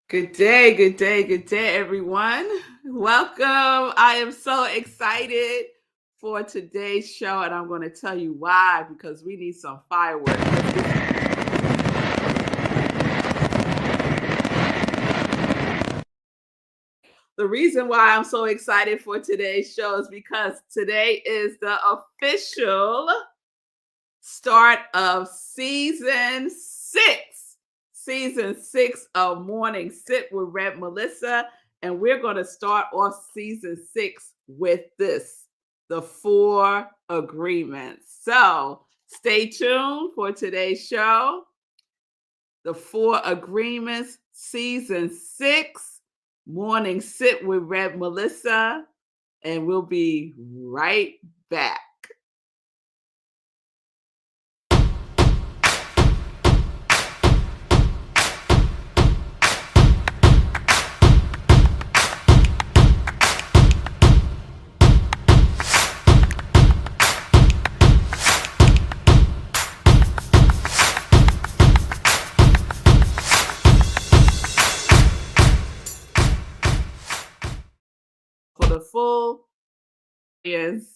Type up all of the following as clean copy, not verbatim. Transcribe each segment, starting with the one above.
Good day, good day, good day, everyone. Welcome. I am so excited for today's show, and I'm going to tell you why because we need some fireworks. The reason why I'm so excited for today's show is because today is the official start of season six. Season six of Morning Sip with Rev Melissa. And we're going to start off season six with the four agreements. So stay tuned for today's show. The four agreements, season six, Morning Sip with Rev Melissa. And we'll be right back. For the full is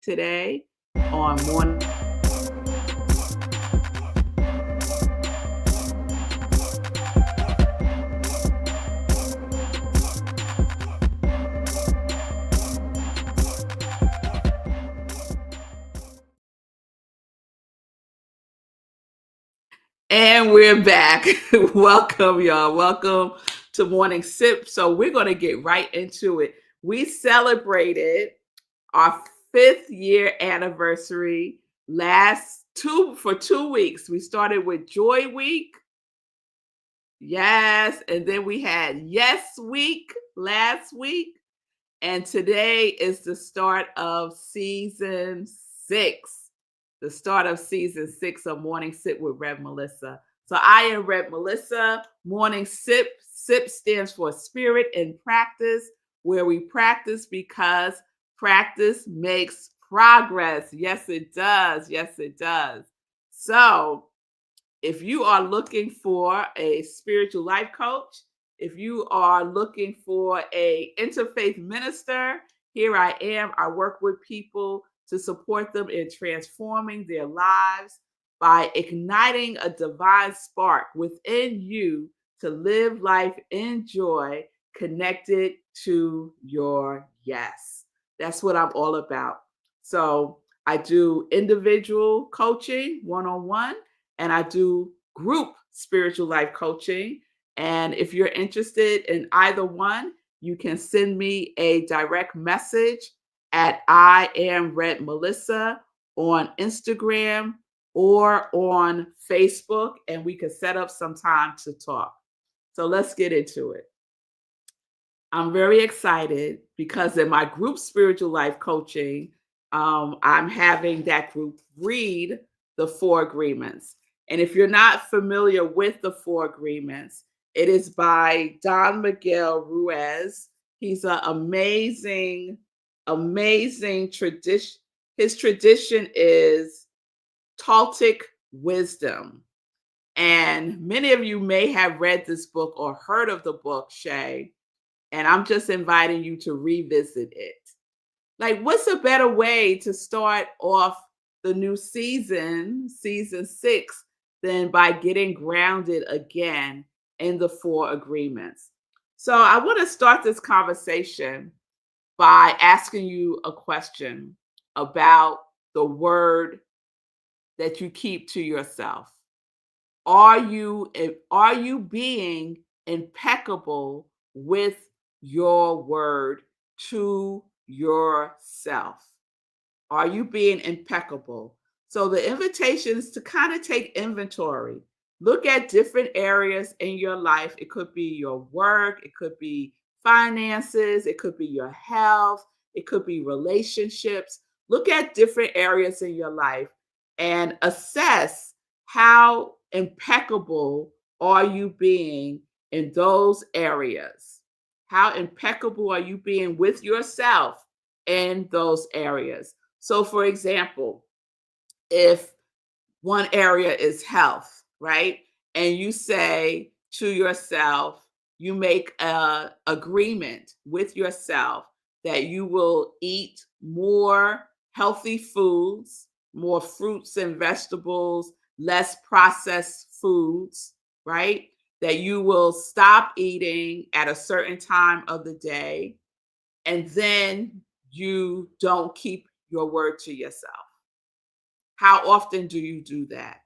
today on Morning. And we're back. Welcome, y'all. Welcome to Morning Sip. So we're going to get right into it. We celebrated our 5th-year anniversary for 2 weeks. We started with Joy Week. Yes. And then we had Yes Week last week. And today is the start of season six. The start of season six of Morning Sip with Rev Melissa. So I am Rev Melissa. Morning Sip. SIP stands for Spirit in Practice, where we practice because practice makes progress. Yes, it does. Yes, it does. So if you are looking for a spiritual life coach, if you are looking for a interfaith minister, here I am. I work with people to support them in transforming their lives by igniting a divine spark within you to live life in joy, connected to your yes. That's what I'm all about. So I do individual coaching, one-on-one, and I do group spiritual life coaching. And if you're interested in either one, you can send me a direct message at iamrevmelissa on Instagram or on Facebook, and we can set up some time to talk. So let's get into it. I'm very excited because in my group spiritual life coaching, I'm having that group read the four agreements. And if you're not familiar with the four agreements, it is by Don Miguel Ruiz. He's an amazing, amazing tradition. His tradition is Taltic wisdom. And many of you may have read this book or heard of the book, Shay, and I'm just inviting you to revisit it. Like, what's a better way to start off the new season, season six, than by getting grounded again in the four agreements? So, I want to start this conversation by asking you a question about the word that you keep to yourself. Are you being impeccable with your word to yourself? Are you being impeccable? So the invitation is to kind of take inventory. Look at different areas in your life. It could be your work, it could be finances, it could be your health, it could be relationships. Look at different areas in your life and assess how impeccable are you being in those areas. How impeccable are you being with yourself in those areas? So, for example, if one area is health, right? And you say to yourself, you make a agreement with yourself that you will eat more healthy foods, more fruits and vegetables, less processed foods, right? That you will stop eating at a certain time of the day, and then you don't keep your word to yourself. How often do you do that?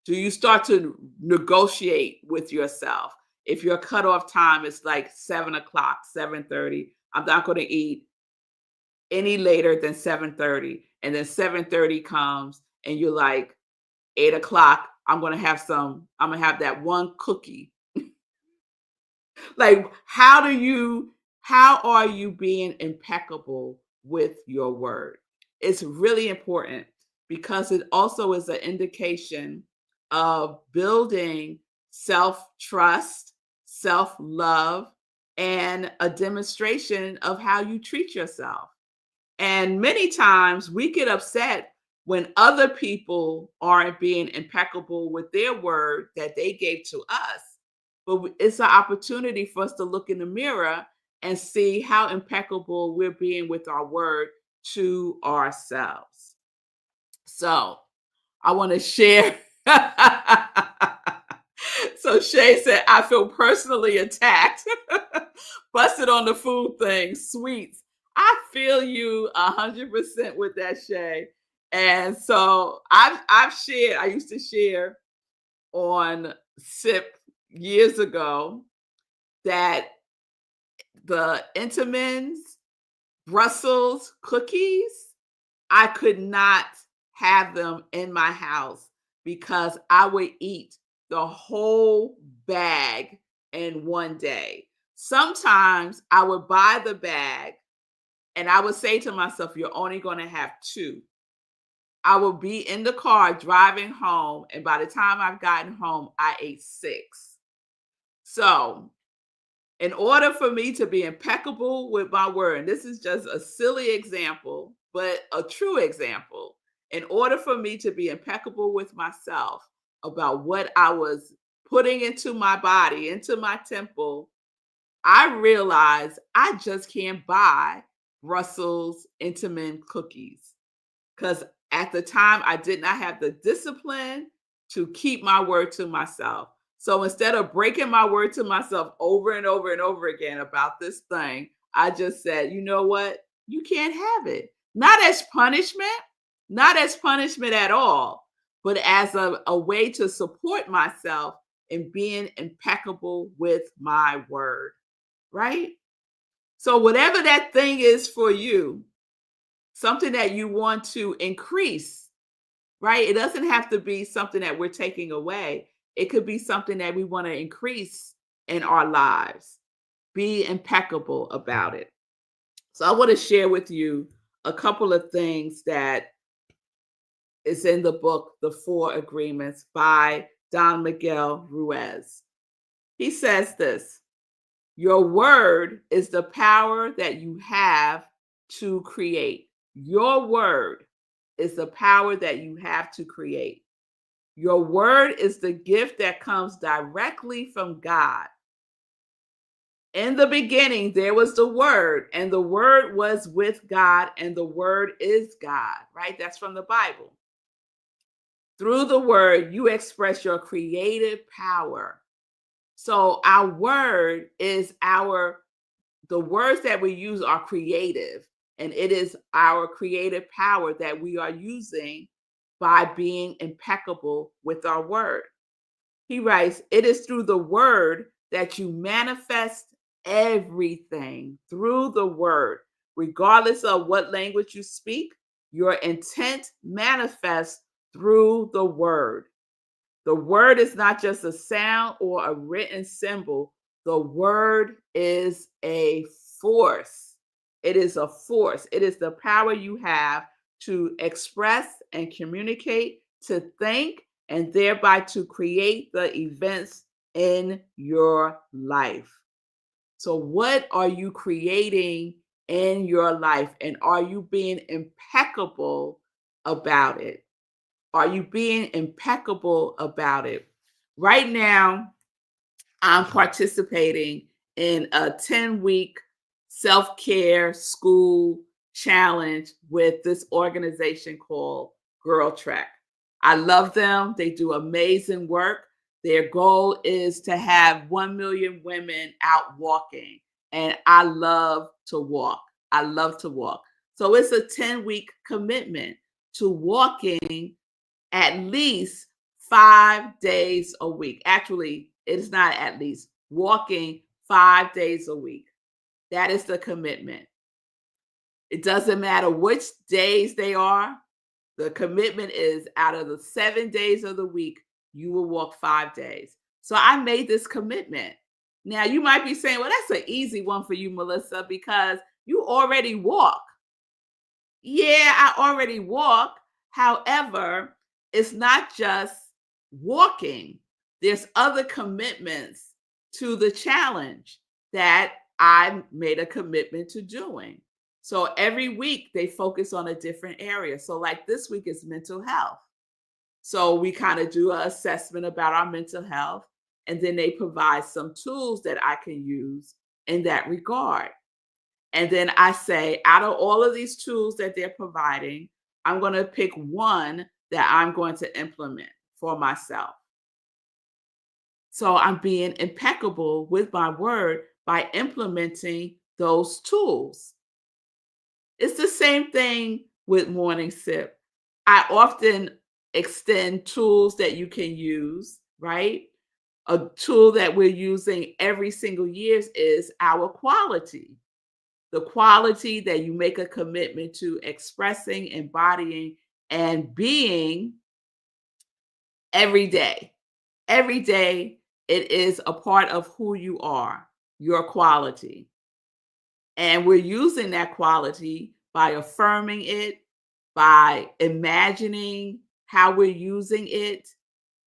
Do you start to negotiate with yourself? If your cutoff time is like 7 o'clock, 7:30, I'm not going to eat any later than 7:30. And then 7:30 comes and you're like, 8 o'clock, I'm gonna have that one cookie. Like, how are you being impeccable with your word? It's really important because it also is an indication of building self-trust, self-love, and a demonstration of how you treat yourself. And many times we get upset when other people aren't being impeccable with their word that they gave to us. But it's an opportunity for us to look in the mirror and see how impeccable we're being with our word to ourselves. So I want to share. So Shay said, I feel personally attacked. Busted on the food thing, sweets. I feel you 100% with that, Shay. And so I used to share on SIP years ago that the Entenmann's Brussels cookies, I could not have them in my house because I would eat the whole bag in one day. Sometimes I would buy the bag and I would say to myself, you're only going to have two. I would be in the car driving home, and by the time I've gotten home, I ate six. So in order for me to be impeccable with my word, and this is just a silly example, but a true example, in order for me to be impeccable with myself about what I was putting into my body, into my temple, I realized I just can't buy Brussels Entenmann cookies because at the time I did not have the discipline to keep my word to myself. So instead of breaking my word to myself over and over and over again about this thing, I just said, you know what? You can't have it. Not as punishment, not as punishment at all, but as a way to support myself in being impeccable with my word, right? So, whatever that thing is for you, something that you want to increase, right? It doesn't have to be something that we're taking away. It could be something that we want to increase in our lives. Be impeccable about it. So I want to share with you a couple of things that is in the book, The Four Agreements by Don Miguel Ruiz. He says this: your word is the power that you have to create. Your word is the power that you have to create. Your word is the gift that comes directly from God. In the beginning, there was the word, and the word was with God, and the word is God, right? That's from the Bible. Through the word, you express your creative power. So our word is the words that we use are creative, and it is our creative power that we are using by being impeccable with our word. He writes, it is through the word that you manifest everything through the word. Regardless of what language you speak, your intent manifests through the word. The word is not just a sound or a written symbol. The word is a force. It is a force. It is the power you have to express and communicate, to think, and thereby to create the events in your life. So, what are you creating in your life? And are you being impeccable about it? Are you being impeccable about it? Right now, I'm participating in a 10-week self-care school challenge with this organization called Girl Trek. I love them. They do amazing work. Their goal is to have 1 million women out walking. And I love to walk. I love to walk. So it's a 10-week commitment to walking at least 5 days a week. Actually, it's not at least, walking 5 days a week. That is the commitment. It doesn't matter which days they are. The commitment is out of the 7 days of the week, you will walk 5 days. So I made this commitment. Now you might be saying, well, that's an easy one for you, Melissa, because you already walk. Yeah, I already walk. However, it's not just walking. There's other commitments to the challenge that I made a commitment to doing. So every week they focus on a different area. So like this week is mental health. So we kind of do an assessment about our mental health, and then they provide some tools that I can use in that regard. And then I say, out of all of these tools that they're providing, I'm going to pick one that I'm going to implement for myself. So I'm being impeccable with my word by implementing those tools. It's the same thing with Morning Sip. I often extend tools that you can use, right? A tool that we're using every single year is our quality. The quality that you make a commitment to expressing, embodying, and being every day. Every day, it is a part of who you are, your quality. And we're using that quality by affirming it, by imagining how we're using it,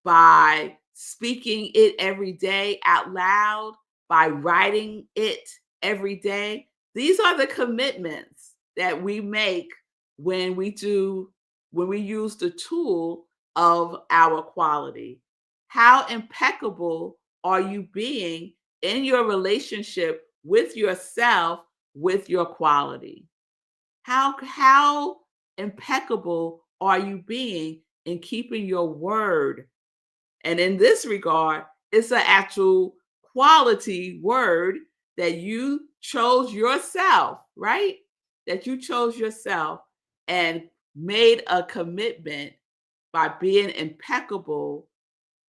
by speaking it every day out loud, by writing it every day. These are the commitments that we make when we use the tool of our quality. How impeccable are you being in your relationship with yourself, with your quality? How impeccable are you being in keeping your word? And in this regard, it's an actual quality word that you chose yourself, right? That you chose yourself and made a commitment by being impeccable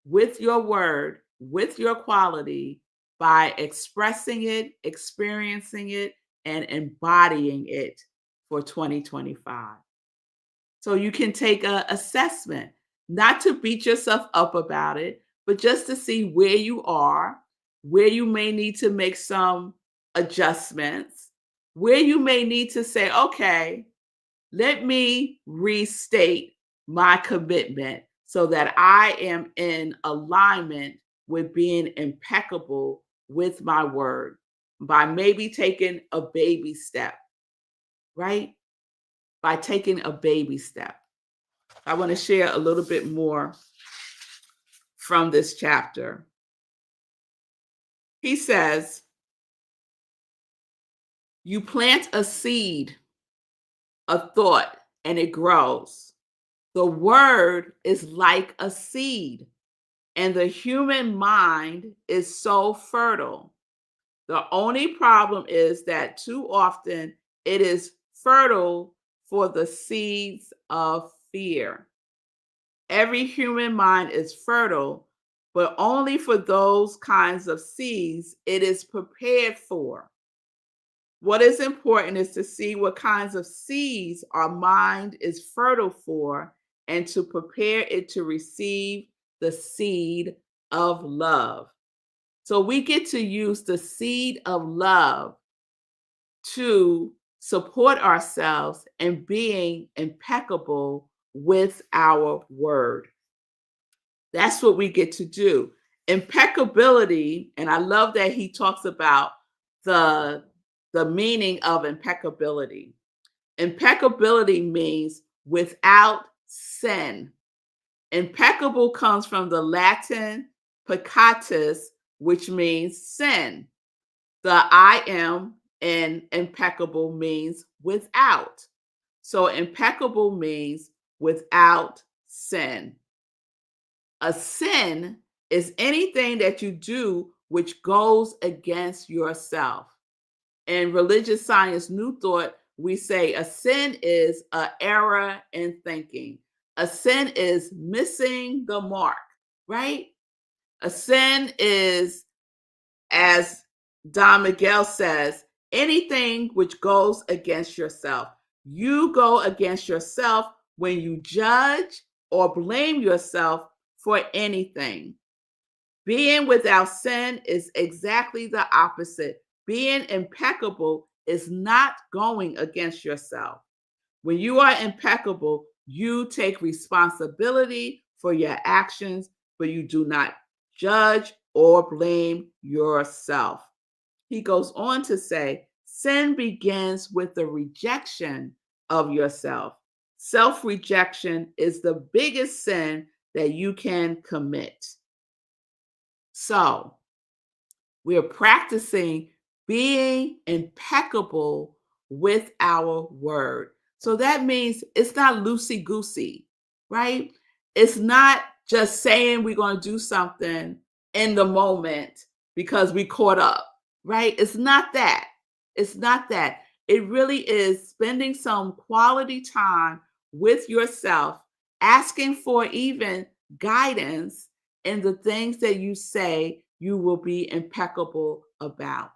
with your word, with your quality, by expressing it, experiencing it, and embodying it for 2025. So you can take an assessment, not to beat yourself up about it, but just to see where you are, where you may need to make some adjustments, where you may need to say, okay, let me restate my commitment so that I am in alignment with being impeccable with my word by maybe taking a baby step, right? By taking a baby step. I want to share a little bit more from this chapter. He says, you plant a seed, a thought, and it grows. The word is like a seed, and the human mind is so fertile. The only problem is that too often it is fertile for the seeds of fear. Every human mind is fertile, but only for those kinds of seeds it is prepared for. What is important is to see what kinds of seeds our mind is fertile for and to prepare it to receive the seed of love. So we get to use the seed of love to support ourselves in being impeccable with our word. That's what we get to do. Impeccability, and I love that he talks about the meaning of impeccability. Impeccability means without sin. Impeccable comes from the Latin peccatus, which means sin. The I am in impeccable means without. So impeccable means without sin. A sin is anything that you do which goes against yourself. In religious science, New Thought, we say a sin is an error in thinking. A sin is missing the mark, right? A sin is, as Don Miguel says, anything which goes against yourself. You go against yourself when you judge or blame yourself for anything. Being without sin is exactly the opposite. Being impeccable is not going against yourself. When you are impeccable, you take responsibility for your actions, but you do not judge or blame yourself. He goes on to say, sin begins with the rejection of yourself. Self rejection is the biggest sin that you can commit. So, we're practicing being impeccable with our word. So that means it's not loosey goosey, right? It's not just saying we're going to do something in the moment because we caught up, right? It's not that. It's not that. It really is spending some quality time with yourself, asking for even guidance in the things that you say you will be impeccable about.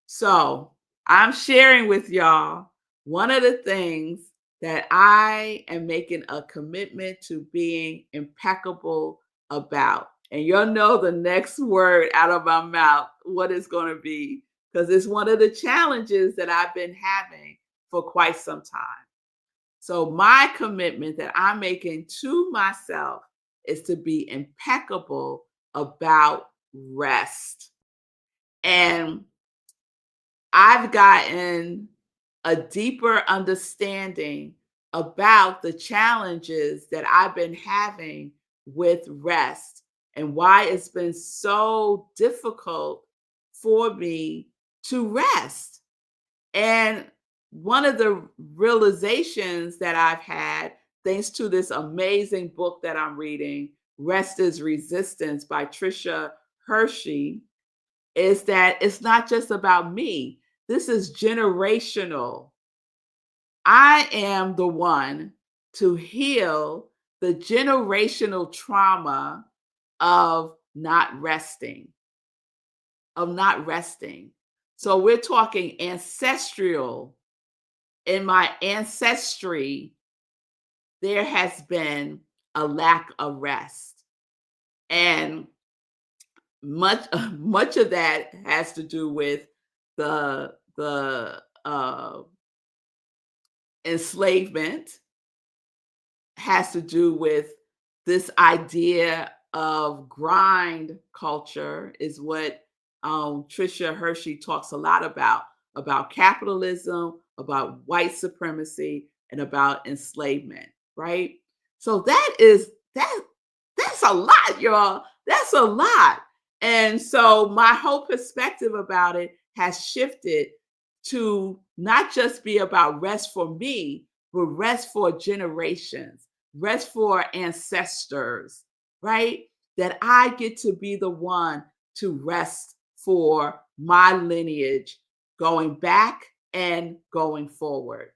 So I'm sharing with y'all one of the things that I am making a commitment to being impeccable about. And you'll know the next word out of my mouth, what it's going to be, because it's one of the challenges that I've been having for quite some time. So my commitment that I'm making to myself is to be impeccable about rest. And I've gotten a deeper understanding about the challenges that I've been having with rest and why it's been so difficult for me to rest. And one of the realizations that I've had, thanks to this amazing book that I'm reading, Rest is Resistance by Tricia Hershey, is that it's not just about me. This is generational. I am the one to heal the generational trauma of not resting, of not resting. So we're talking ancestral. In my ancestry, there has been a lack of rest. And much of that has to do with the enslavement, has to do with this idea of grind culture, is what Tricia Hershey talks a lot about capitalism, about white supremacy, and about enslavement, right? So that's a lot, y'all. That's a lot. And so my whole perspective about it has shifted to not just be about rest for me, but rest for generations, rest for ancestors, right? That I get to be the one to rest for my lineage going back and going forward.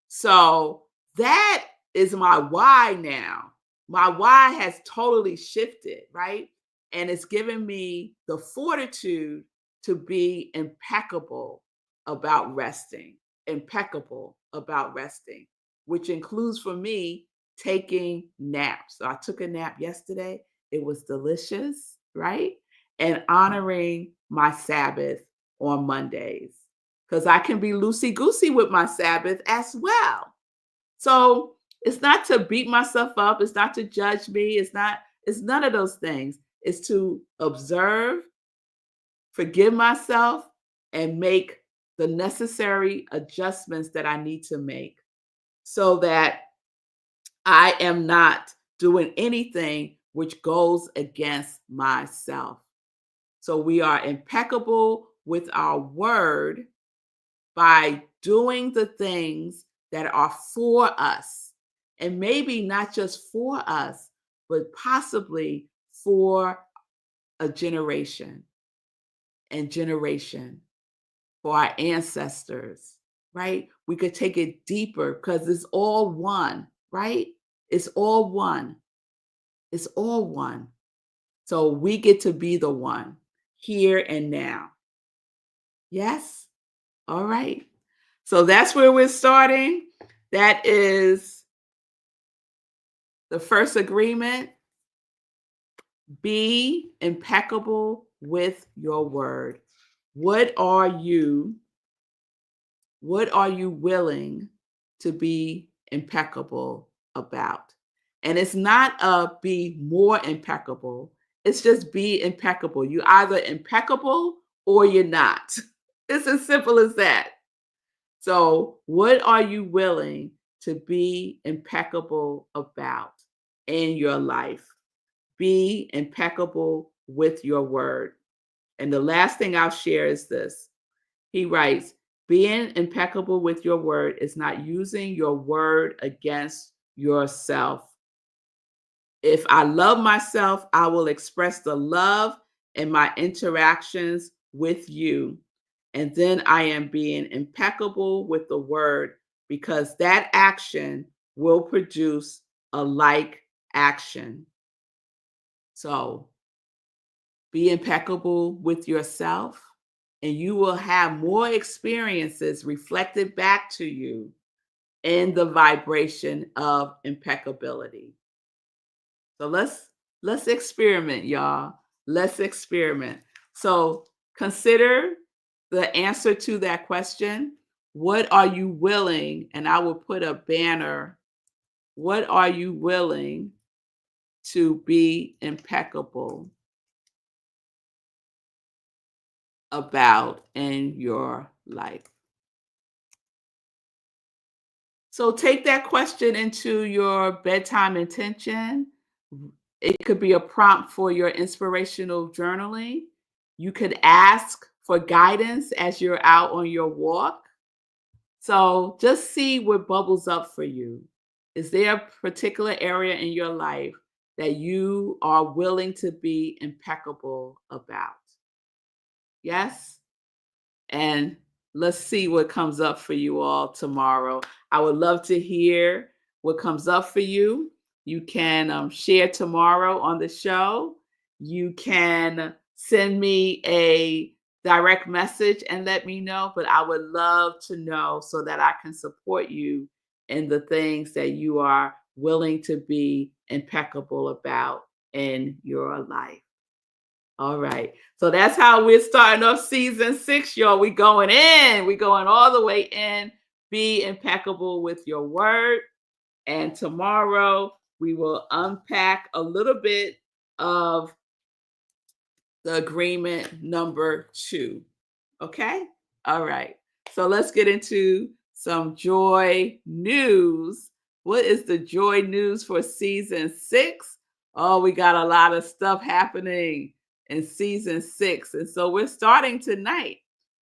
So that is my why now. My why has totally shifted, right? And it's given me the fortitude to be impeccable about resting, impeccable about resting, which includes for me taking naps. So I took a nap yesterday. It was delicious, right? And honoring my Sabbath on Mondays, because I can be loosey goosey with my Sabbath as well. So it's not to beat myself up. It's not to judge me. It's none of those things. It's to observe, forgive myself, and make the necessary adjustments that I need to make so that I am not doing anything which goes against myself. So we are impeccable with our word by doing the things that are for us. And maybe not just for us, but possibly for a generation and generation, for our ancestors, right? We could take it deeper because it's all one, right? It's all one. It's all one. So we get to be the one here and now. Yes? All right. So that's where we're starting. That is the first agreement. Be impeccable with your word. What are you willing to be impeccable about? And it's not be more impeccable. It's just be impeccable. You're either impeccable or you're not. It's as simple as that. So, what are you willing to be impeccable about in your life? Be impeccable with your word. And the last thing I'll share is this. He writes, being impeccable with your word is not using your word against yourself. If I love myself, I will express the love in my interactions with you. And then I am being impeccable with the word because that action will produce a like action. So be impeccable with yourself, and you will have more experiences reflected back to you in the vibration of impeccability. So let's experiment, y'all. Let's experiment. So consider the answer to that question. What are you willing? And I will put a banner. What are you willing to be impeccable about in your life? So take that question into your bedtime intention. It could be a prompt for your inspirational journaling. You could ask for guidance as you're out on your walk. So just see what bubbles up for you. Is there a particular area in your life that you are willing to be impeccable about? Yes? And let's see what comes up for you all tomorrow. I would love to hear what comes up for you. You can share tomorrow on the show. You can send me a direct message and let me know, but I would love to know so that I can support you in the things that you are willing to be impeccable about in your life. All right. So that's how we're starting off season 6, y'all. We going in. We going all the way in. Be impeccable with your word. And tomorrow we will unpack a little bit of the agreement number 2. Okay? All right. So let's get into some joy news. What is the joy news for season 6? Oh, we got a lot of stuff happening in season 6. And so we're starting tonight.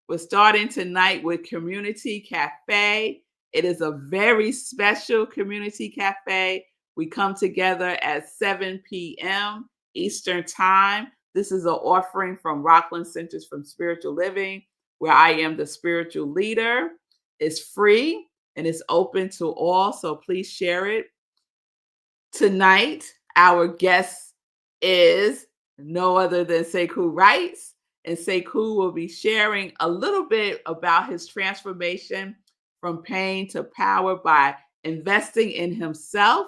We're starting tonight with Community Cafe. It is a very special Community Cafe. We come together at 7 p.m. Eastern Time. This is an offering from Rockland Centers from Spiritual Living, where I am the spiritual leader. It's free and it's open to all, so please share it. Tonight, our guest is no other than Sekou Wrights, and Sekou will be sharing a little bit about his transformation from pain to power by investing in himself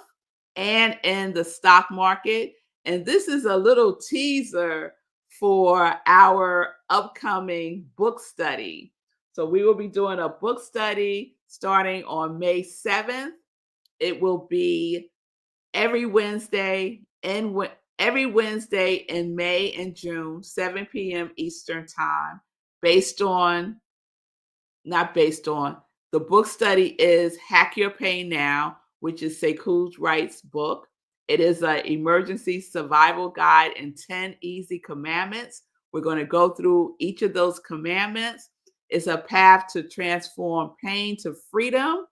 and in the stock market. And this is a little teaser for our upcoming book study. So we will be doing a book study starting on May 7th. It will be every Wednesday and every Wednesday in May and June, 7 p.m. Eastern time, based on not based on. The book study is Hack Your Pain Now, which is Sekou Wright's book. It is an emergency survival guide and 10 easy commandments. We're going to go through each of those commandments. It's a path to transform pain to freedom.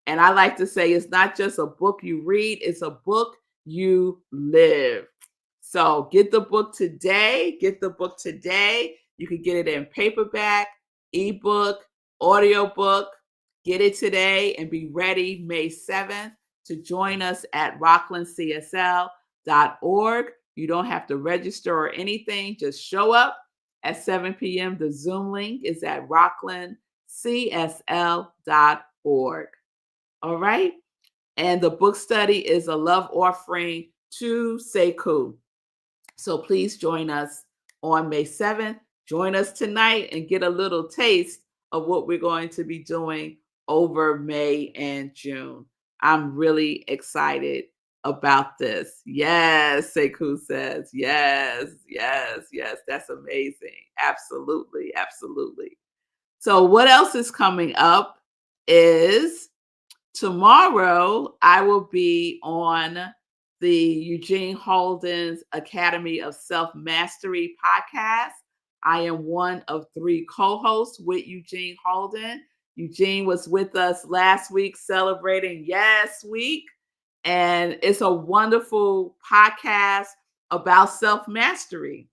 And I like to say it's not just a book you read, it's a book you live. So get the book today. Get the book today. You can get it in paperback, ebook, audiobook. Get it today and be ready May 7th to join us at rocklandcsl.org. You don't have to register or anything. Just show up at 7 p.m. The Zoom link is at rocklandcsl.org. All right. And the book study is a love offering to Sekou. So please join us on May 7th. Join us tonight and get a little taste of what we're going to be doing over May and June. I'm really excited about this. Yes, Sekou says. Yes, yes, yes. That's amazing. Absolutely, absolutely. So what else is coming up is tomorrow I will be on the Eugene Holden's Academy of Self-Mastery podcast. I am one of 3 co-hosts with Eugene Holden. Eugene was with us last week celebrating Yes Week, and it's a wonderful podcast about self-mastery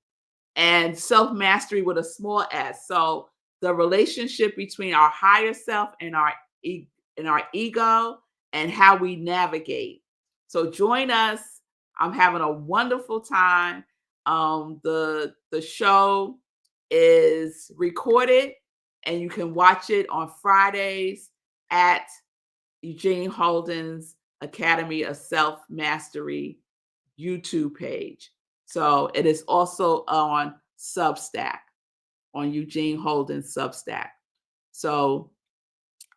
and self-mastery with a small s. So the relationship between our higher self and our ego and how we navigate. So join us. I'm having a wonderful time. The show is recorded and you can watch it on Fridays at Eugene Holden's Academy of Self-Mastery YouTube page. So it is also on Substack, on Eugene Holden's Substack. So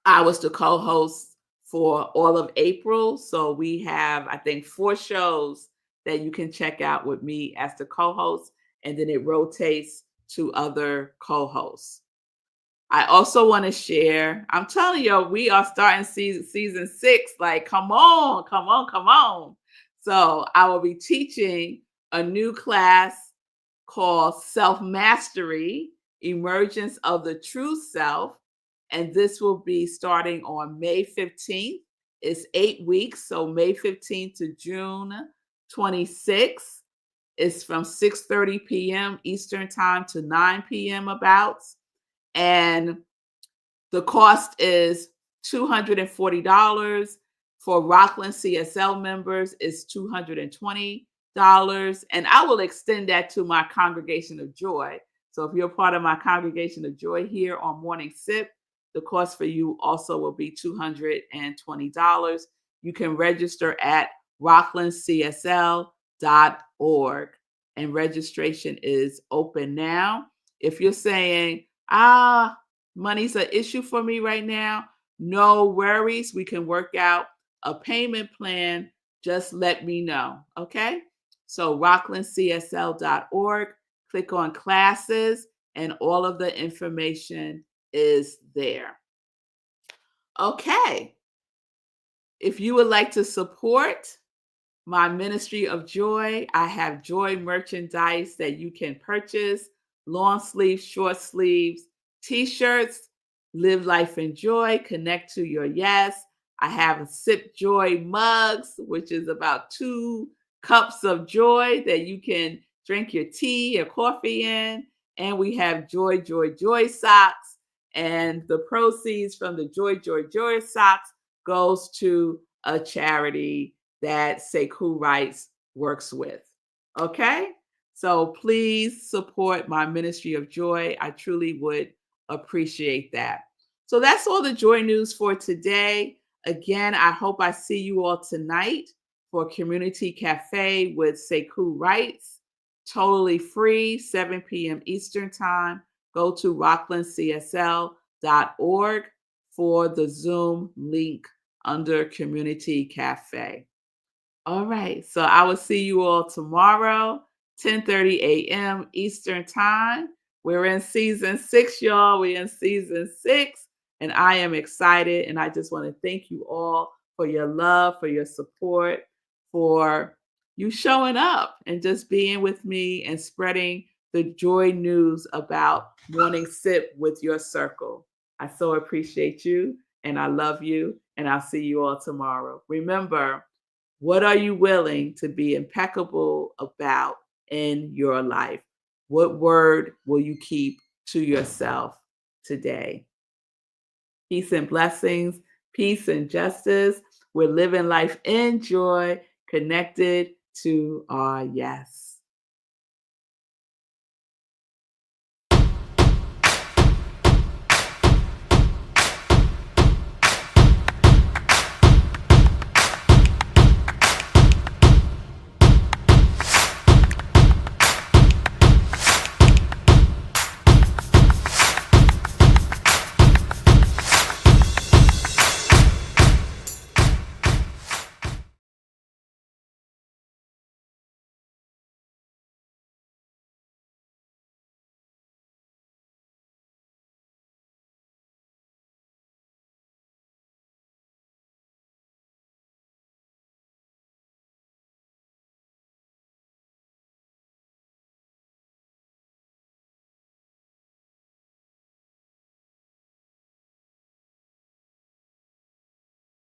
I was the co-host for all of April. So we have, I think, 4 shows that you can check out with me as the co-host, and then it rotates to other co-hosts. I also want to share, I'm telling you, we are starting season 6. Like, come on, come on, come on. So I will be teaching a new class called Self-Mastery, Emergence of the True Self. And this will be starting on May 15th. It's 8 weeks, so May 15th to June 26th. It's from 6:30 p.m. Eastern time to 9 p.m. about. And the cost is $240. For Rockland CSL members, it's $220. And I will extend that to my Congregation of Joy. So if you're part of my Congregation of Joy here on Morning Sip, the cost for you also will be $220. You can register at rocklandcsl.org. And registration is open now. If you're saying, money's an issue for me right now, no worries. We can work out a payment plan. Just let me know. Okay. So rocklandcsl.org, click on classes, and all of the information is there. Okay. If you would like to support my Ministry of Joy, I have joy merchandise that you can purchase, long sleeves, short sleeves, t-shirts, live life in joy, connect to your yes. I have Sip Joy mugs, which is about 2 cups of joy that you can drink your tea or coffee in. And we have Joy, Joy, Joy socks. And the proceeds from the Joy, Joy, Joy socks goes to a charity that Sekou Wrights works with. Okay? So please support my Ministry of Joy. I truly would appreciate that. So that's all the joy news for today. Again, I hope I see you all tonight for Community Cafe with Sekou Writes, totally free, 7 p.m. Eastern Time. Go to rocklandcsl.org for the Zoom link under Community Cafe. All right, so I will see you all tomorrow, 10:30 a.m. Eastern Time. We're in season 6, y'all. We're in season 6, and I am excited. And I just want to thank you all for your love, for your support, for you showing up and just being with me and spreading the joy news about morning sip with your circle. I so appreciate you, and I love you, and I'll see you all tomorrow. Remember, what are you willing to be impeccable about in your life? What word will you keep to yourself today? Peace and blessings, peace and justice. We're living life in joy, connected to our yes.